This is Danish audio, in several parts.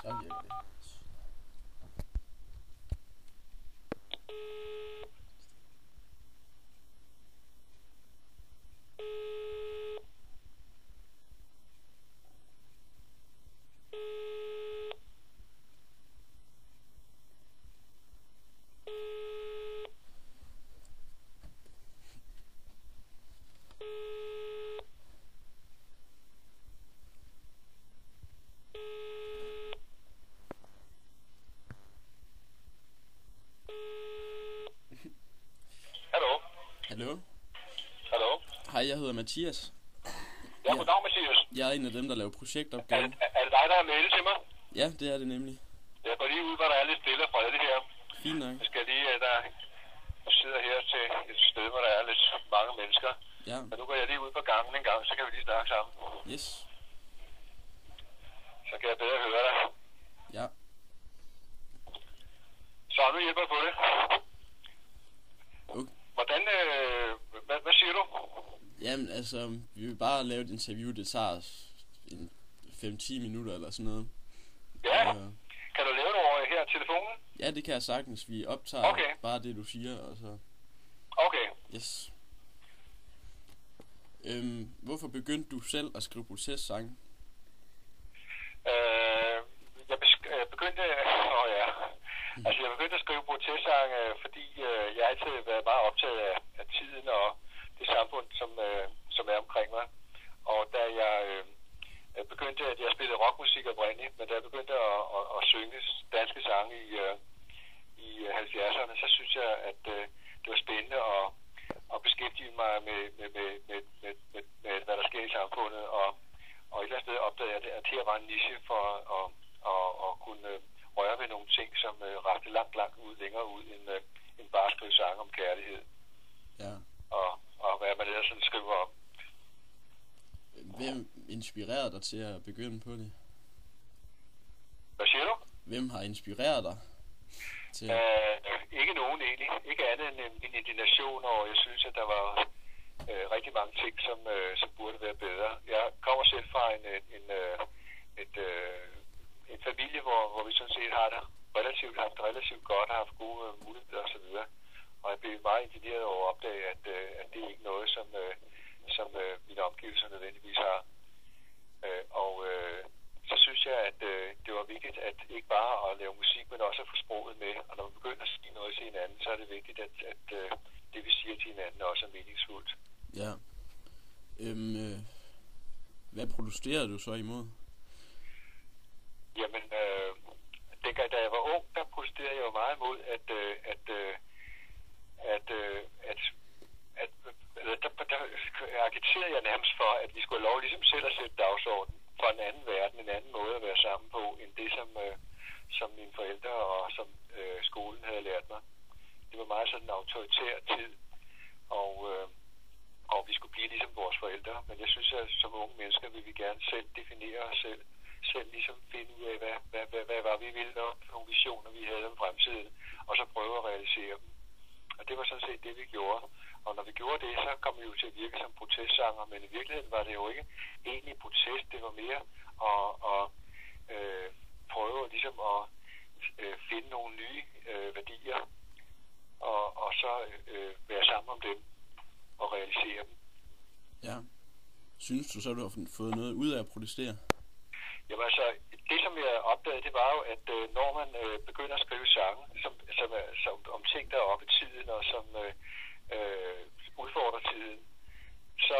Så virker det. Hallo? Hallo? Hallo? Hej, jeg hedder Mathias. Ja, goddag, Mathias. Jeg er en af dem, der laver Er, projektopgaver. er det dig, der har mailet til mig? Ja, det er det nemlig. Jeg går lige ud, hvor der er lidt stille og fredeligt her. Fint nok. Jeg skal lige, jeg sidder her til et sted, hvor der er lidt mange mennesker. Ja, Og nu går jeg lige ud på gangen en gang, så kan vi lige snakke sammen. yes. Så kan jeg bedre høre dig. Ja. Så nu hjælper jeg på det. Okay. Hvordan, hvad siger du? Jamen, altså, vi vil bare lave et interview. Det tager os en 5-10 minutter eller sådan noget. Ja, Og, kan du lave det over her telefonen? ja, det kan jeg sagtens. Vi optager Okay. bare det, du siger, og så... Okay. Yes. Hvorfor begyndte du selv at skrive protestsange? Jeg begyndte, jeg begyndte at skrive protestsange, fordi jeg altid har været meget optaget af tiden og det samfund, som er omkring mig. Og da jeg begyndte, at jeg spillede rockmusik oprindeligt, men da jeg begyndte at synge danske sange i 70'erne, så synes jeg, at det var spændende at beskæftige mig med hvad der sker i samfundet, og et eller andet sted opdagede jeg, at her var en niche for at kunne røre ved nogle ting, som rakte langt ud, længere ud, end bare at skrive sange om kærlighed, Ja. og hvad man ellers sådan skriver om. Hvem inspirerede dig til at begynde på det? Hvad siger du? Hvem har inspireret dig til Ikke nogen egentlig. Ikke andet end min indignation, og jeg synes, at der var rigtig mange ting, som burde være bedre. Jeg kommer selv fra en familie, hvor vi sådan set har det haft relativt godt og haft gode muligheder osv. Og jeg blev meget indigneret over at opdage, at det er ikke noget, som mine omgivelser nødvendigvis har. Så synes jeg, at det var vigtigt, at ikke bare at lave musik, men også at få sproget med. Og når man begynder at sige noget til hinanden, så er det vigtigt, at det vi siger til hinanden også er meningsfuldt. Ja. Hvad protesterer du så imod? Jamen, dengang da jeg var ung, der protesterede jeg jo meget imod, der agiterede jeg nærmest for, at vi skulle have lov ligesom selv at sætte dagsordenen for en anden verden, en anden måde at være sammen på, end det, som mine forældre og som skolen havde lært mig. Det var meget sådan en autoritær tid, og vi skulle blive ligesom vores forældre. Men jeg synes, at som unge mennesker vil vi gerne selv definere os selv ligesom finde ud af, hvad var vi ville, og nogle visioner vi havde om fremtiden, og så prøve at realisere dem. Og det var sådan set det, vi gjorde. Og når vi gjorde det, så kom vi jo til at virke som protestsanger, men i virkeligheden var det jo ikke egentlig protest, det var mere at prøve ligesom at finde nogle nye værdier, og så være sammen om dem og realisere dem. Ja. Synes du så, du har fået noget ud af at protestere? Jamen altså, det som jeg opdagede, det var jo, at når man begynder at skrive sange, som om ting, der er oppe i tiden, og som udfordrer tiden, så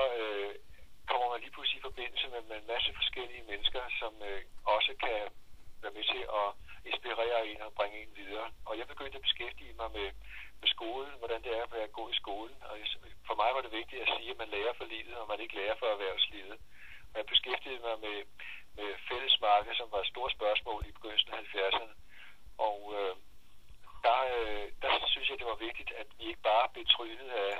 kommer man lige pludselig i forbindelse med en masse forskellige mennesker, som også kan være med til at inspirere en og bringe en videre. Og jeg begyndte at beskæftige mig med skolen, hvordan det er at være god i skolen. Og for mig var det vigtigt at sige, at man lærer for livet, og man ikke lærer for erhvervslivet. Og jeg beskæftigede mig med fællesmarked, som var et stort spørgsmål i begyndelsen af 70'erne. Og der synes jeg, det var vigtigt, at vi ikke bare blev trynet af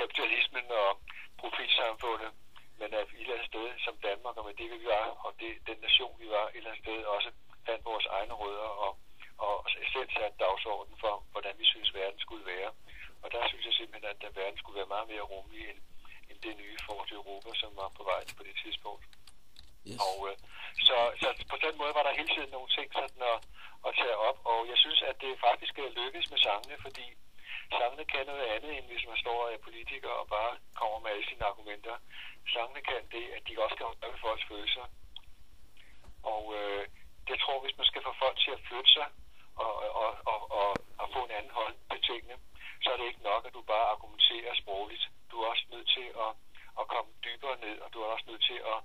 kapitalismen og profitsamfundet, men at vi et eller andet sted som Danmark, og med det vi var, og den nation vi var, et eller andet sted også fandt vores egne rødder og selv satte dagsordenen for, hvordan vi synes verden skulle være. Og der synes jeg simpelthen, at verden skulle være meget mere rummelig end det nye Fort Europa, som var på vej på det tidspunkt. Yes. Og så på den måde var der hele tiden nogle ting sådan at tage op, og jeg synes, at det faktisk lykkes med sangene, fordi sangene kan noget andet, end hvis man står og er politiker og bare kommer med alle sine argumenter. Sangene kan det, at de også kan røre folks følelser. Og jeg tror, hvis man skal få folk til at flytte sig og få en anden hold til tingene, så er det ikke nok, at du bare argumenterer sprogligt. Du er også nødt til at komme dybere ned, og du er også nødt til at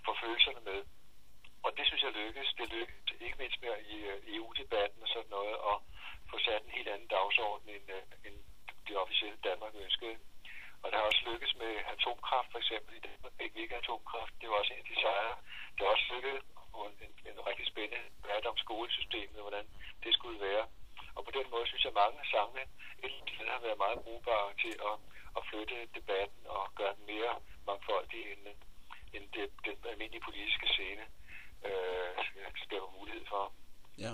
få følelserne med. Og det synes jeg lykkes. Det lykkes ikke mindst med i EU-debatten og sådan noget, og få sat en helt anden dagsorden, end det officielle Danmark ønskede. Og det har også lykkes med atomkraft, for eksempel. I Danmark fik vi ikke atomkraft. Det var også en af de sejre. Det har også lykkes på en rigtig spændende debat om skolesystemet, hvordan det skulle være. Og på den måde synes jeg, at mange sange har været meget brugbare til at flytte debatten og gøre den mere mangfoldig, end den almindelige politiske scene skaber mulighed for. Ja.